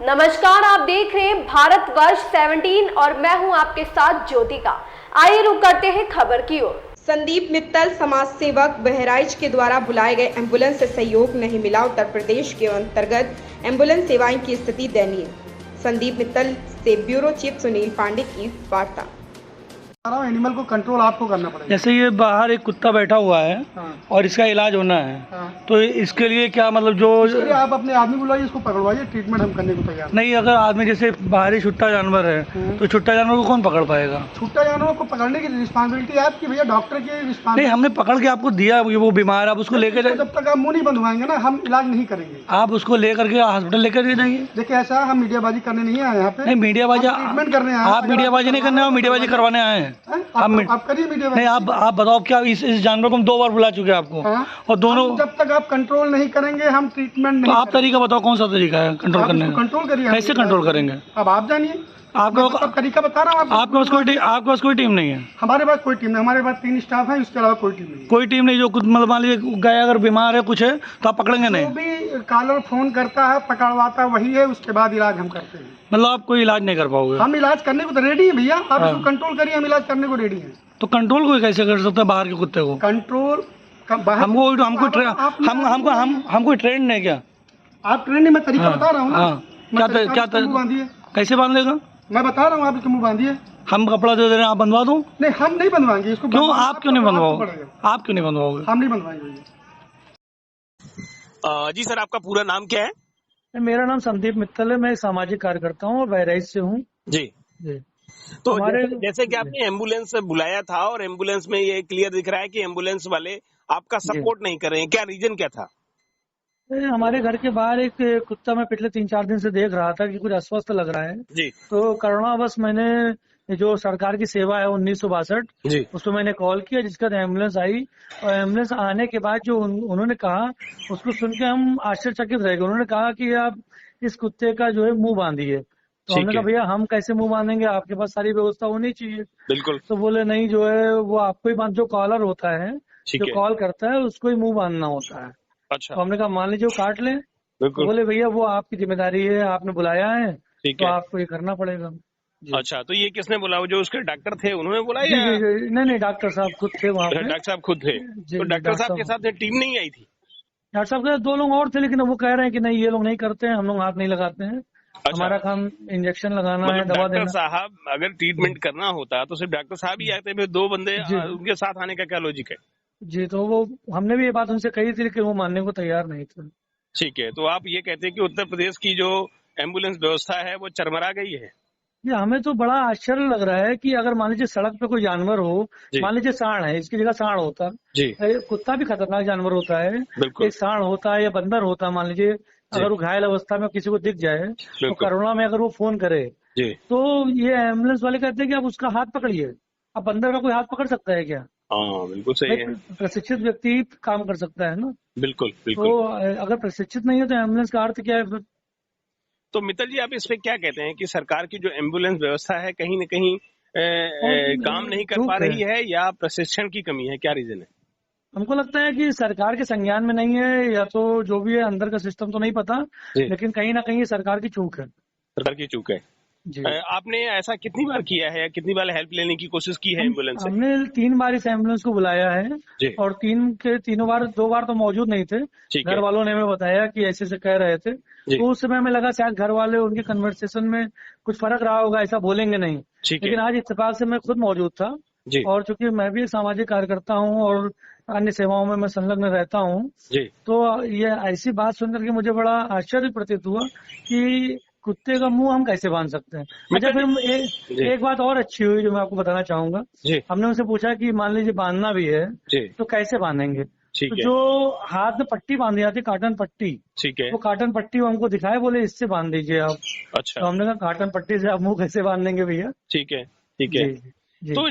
नमस्कार, आप देख रहे हैं भारतवर्ष 17 और मैं हूं आपके साथ ज्योतिका। आइए रुक करते हैं खबर की ओर। संदीप मित्तल समाज सेवक बहराइच के द्वारा बुलाए गए एम्बुलेंस से सहयोग नहीं मिला। उत्तर प्रदेश के अंतर्गत एम्बुलेंस सेवाएं की स्थिति दयनीय। संदीप मित्तल से ब्यूरो चीफ सुनील पांडे की वार्ता। एनिमल को कंट्रोल आपको करना पड़ेगा। जैसे ये बाहर एक कुत्ता बैठा हुआ है और इसका इलाज होना है, तो इसके लिए क्या मतलब जो आप अपने आदमी बुलाइए, इसको पकड़वाइए, ट्रीटमेंट हम करने को तैयार नहीं। अगर आदमी जैसे बाहरी छुट्टा जानवर है तो छुट्टा जानवर को कौन पकड़ पाएगा? छुट्टा जानवर को पकड़ने की रिस्पांसिबिलिटी आपकी भैया, डॉक्टर की रिस्पांसिबिलिटी। नहीं, हमने पकड़ के आपको दिया, वो बीमार है, आप उसको लेकर जब तक आप मुंह नहीं बंधवाएंगे ना, हम इलाज नहीं करेंगे। आप उसको लेकर के हॉस्पिटल लेकर जाइए। देखिए ऐसा, हम मीडियाबाजी करने नहीं आए यहाँ पे। नहीं, मीडियाबाजी ट्रीटमेंट करने आए। आप मीडियाबाजी नहीं करने, मीडियाबाजी करवाने आए हैं। आप करिए मीडिया। नहीं, आप बताओ, क्या इस जानवर को हम 2 बार बुला चुके हैं आपको? और दोनों जब तक आप कंट्रोल नहीं करेंगे हम ट्रीटमेंट नहीं। आप तरीका बताओ, कौन सा तरीका है कंट्रोल करने का? कंट्रोल करिए। कैसे कंट्रोल करेंगे? अब आप जानिए। आपका तरीका बता रहा हूँ। आपके पास कोई टीम नहीं है? हमारे पास कोई टीम नहीं, हमारे पास 3 स्टाफ है, इसके अलावा कोई टीम नहीं। कोई टीम नहीं जो कुछ मतलब मान लीजिए गाय अगर बीमार है कुछ है तो आप पकड़ेंगे नहीं? जो भी कॉलर फोन करता है पकड़वाता वही है, उसके बाद इलाज हम करते हैं। मतलब आप कोई इलाज नहीं कर पाओगे? हम इलाज करने को तो रेडी है भैया, आप इसको कंट्रोल करिए, हम इलाज करने को रेडी है। तो कंट्रोल कोई कैसे कर सकता है बाहर के कुत्ते को? कंट्रोल हमको ट्रेन नहीं क्या? आप ट्रेन में तरीका बता रहा हूँ ना। क्या बांधिए। कैसे बांध लेगा? मैं बता रहा हूँ, आप इसको मुँह बांधिए। हम कपड़ा दे दे रहे हैं, आप बंधवा दो। नहीं, हम नहीं बनवाएंगे इसको। क्यों? आप क्यों नहीं बनवाओगे? आप क्यों नहीं बनवाओगे? हम नहीं बनवाएंगे। जी सर, आपका पूरा नाम क्या है? मेरा नाम संदीप मित्तल है, मैं सामाजिक कार्यकर्ता हूँ और बहराइच से हूँ। जी। तो जैसे कि आपने एम्बुलेंस बुलाया था और एम्बुलेंस में ये क्लियर दिख रहा है कि एम्बुलेंस वाले आपका सपोर्ट नहीं कर रहे हैं, क्या रीजन क्या था? हमारे घर के बाहर एक कुत्ता मैं पिछले 3-4 दिन से देख रहा था कि कुछ अस्वस्थ लग रहा है जी। तो करुणावश मैंने जो सरकार की सेवा है 1962 उसको मैंने कॉल किया, जिसका एम्बुलेंस आई। और एम्बुलेंस आने के बाद जो उन्होंने कहा उसको सुन के हम आश्चर्यचकित रह गए। उन्होंने कहा कि आप इस कुत्ते का जो है मुंह बांधिए। तो हमने कहा भैया हम कैसे मुंह बांधेंगे, आपके पास सारी व्यवस्था होनी चाहिए। बिल्कुल। तो बोले नहीं, जो है वो आपको ही बांध, जो कॉलर होता है जो कॉल करता है उसको ही मुंह बांधना होता है। अच्छा। तो हमने कहा मान लीजिए वो काट ले। तो बोले भैया वो आपकी जिम्मेदारी है, आपने बुलाया है तो आपको ये करना पड़ेगा। अच्छा, तो ये किसने बुलाया? जो उसके डॉक्टर थे उन्होंने बुलाया? नहीं, डॉक्टर साहब खुद थे वहाँ पे। डॉक्टर साहब खुद थे? तो डॉक्टर साहब के साथ टीम नहीं आई थी? डॉक्टर साहब के 2 लोग और थे, लेकिन वो कह रहे हैं कि नहीं, ये लोग नहीं करते हैं, हम लोग हाथ नहीं लगाते हैं। अच्छा। हमारा काम इंजेक्शन लगाना है, दवा देना। डॉक्टर साहब अगर ट्रीटमेंट करना होता तो सिर्फ डॉक्टर साहब ही आते, फिर 2 बंदे उनके साथ आने का क्या लॉजिक है? जी, तो वो हमने भी ये बात उनसे कही थी, लेकिन वो मानने को तैयार नहीं थे। ठीक है, तो आप ये कहते हैं कि उत्तर प्रदेश की जो एम्बुलेंस व्यवस्था है वो चरमरा गई है? ये हमें तो बड़ा आश्चर्य लग रहा है कि अगर मान लीजिए सड़क पे कोई जानवर हो, मान लीजिए सांड है, इसकी जगह सांड होता जी। कुत्ता भी खतरनाक जानवर होता है, एक सांड होता है या बंदर होता है, मान लीजिए अगर वो घायल अवस्था में किसी को दिख जाए तो करुणा में अगर वो फोन करे तो ये एम्बुलेंस वाले कहते हैं कि आप उसका हाथ पकड़िए। अब बंदर का कोई हाथ पकड़ सकता है क्या? हाँ, बिल्कुल सही है। प्रशिक्षित व्यक्ति काम कर सकता है ना। बिल्कुल बिल्कुल। तो अगर प्रशिक्षित नहीं है तो एम्बुलेंस का अर्थ क्या है? तो मित्तल जी, आप इस पे क्या कहते हैं कि सरकार की जो एम्बुलेंस व्यवस्था है कहीं न कहीं काम नहीं कर पा रही है या प्रशिक्षण की कमी है, क्या रीजन है? हमको लगता है कि सरकार के संज्ञान में नहीं है, या तो जो भी है अंदर का सिस्टम तो नहीं पता, लेकिन कहीं ना कहीं सरकार की चूक है। सरकार की चूक है जी। आपने ऐसा कितनी बार किया है, कितनी बार हेल्प लेने की कोशिश की है एम्बुलेंस से? हमने 3 बार इस एम्बुलेंस को बुलाया है और 2 बार तो मौजूद नहीं थे। घर वालों ने हमें बताया कि ऐसे से कह रहे थे, तो उस समय हमें लगा शायद घर वाले उनके कन्वर्सेशन में कुछ फर्क रहा होगा, ऐसा बोलेंगे नहीं। लेकिन आज इत्तेफाक से मैं खुद मौजूद था और चूंकि मैं भी सामाजिक कार्यकर्ता हूँ और अन्य सेवाओं में मैं संलग्न रहता हूँ, तो ये ऐसी बात सुनकर के मुझे बड़ा आश्चर्य प्रतीत हुआ कि कुत्ते का मुंह हम कैसे बांध सकते हैं। अच्छा, फिर एक बात और अच्छी हुई जो मैं आपको बताना चाहूंगा। हमने उनसे पूछा कि मान लीजिए बांधना भी है तो कैसे बांधेंगे? तो जो हाथ में पट्टी बांधी जाती है, काटन पट्टी, ठीक है, वो काटन पट्टी वो हमको दिखाए, बोले इससे बांध दीजिए आप। अच्छा। तो हमने कहा काटन पट्टी से आप मुंह कैसे बांधेंगे भैया? ठीक है ठीक है। तो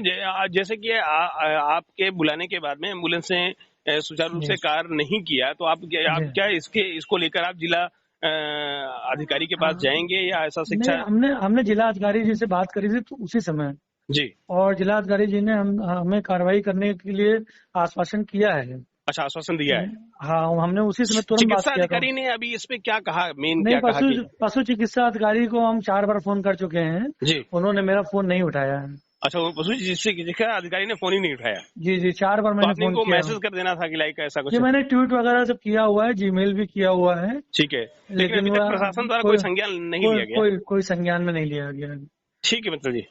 जैसे कि आपके बुलाने के बाद में एम्बुलेंस ने सुचारू रूप से कार्य नहीं किया, तो आप क्या इसको लेकर आप जिला अधिकारी के पास जाएंगे या ऐसा शिक्षा? हमने जिला अधिकारी जी से बात करी थी तो उसी समय जी, और जिला अधिकारी जी ने हमें कार्रवाई करने के लिए आश्वासन किया है। अच्छा, आश्वासन दिया है। हाँ, हमने उसी समय तुरंत बात चिकित्सा किया था। अधिकारी ने अभी इस पे क्या कहा, मेन नहीं, क्या कहा? पशु चिकित्सा अधिकारी को हम 4 बार फोन कर चुके हैं जी। उन्होंने मेरा फोन नहीं उठाया है। अच्छा, वो पशु चिकित्सा अधिकारी ने फोन ही नहीं उठाया? जी 4 बार मैंने फोन किया। मैसेज कर देना था कि लाइक ऐसा कुछ। जी, मैंने ट्वीट वगैरह सब किया हुआ है, जीमेल भी किया हुआ है। ठीक है, लेकिन अभी तक प्रशासन द्वारा कोई संज्ञान नहीं लिया गया। कोई संज्ञान में नहीं लिया गया। ठीक है मित्तल जी,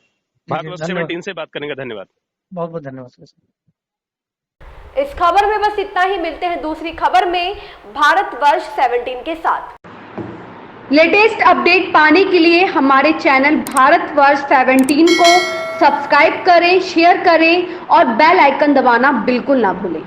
भारतवर्ष 17 से बात करेंगे। धन्यवाद, बहुत बहुत धन्यवाद। इस खबर में बस इतना ही। मिलते हैं दूसरी खबर में भारतवर्ष 17 के साथ। लेटेस्ट अपडेट पाने के लिए हमारे चैनल भारतवर्ष 17 को सब्सक्राइब करें, शेयर करें और बेल आइकन दबाना बिल्कुल ना भूलें।